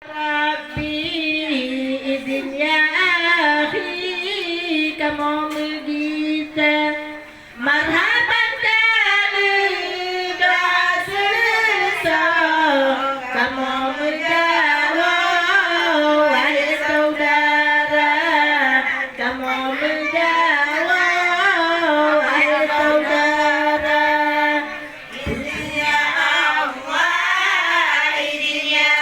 Rabbi izin ya akhi kamu begitu marhaban kali berasal kamu bergawa wahai saudara kamu bergawa wahai saudara izin ya Allah izin ya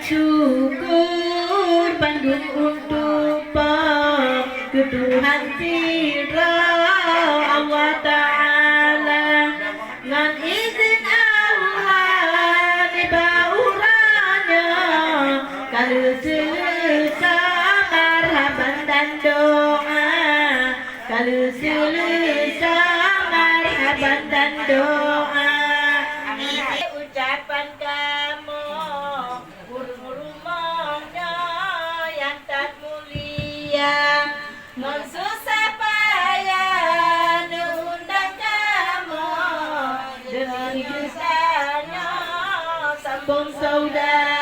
syukur Bandung untuk keduhan Tira Allah Ta'ala ngan izin Allah di bauranya kalau selesa marhaban dan doa kalau selesa marhaban dan doa ucapan kamu non susah payah undang kamu dengan kisahnya sambung saudara.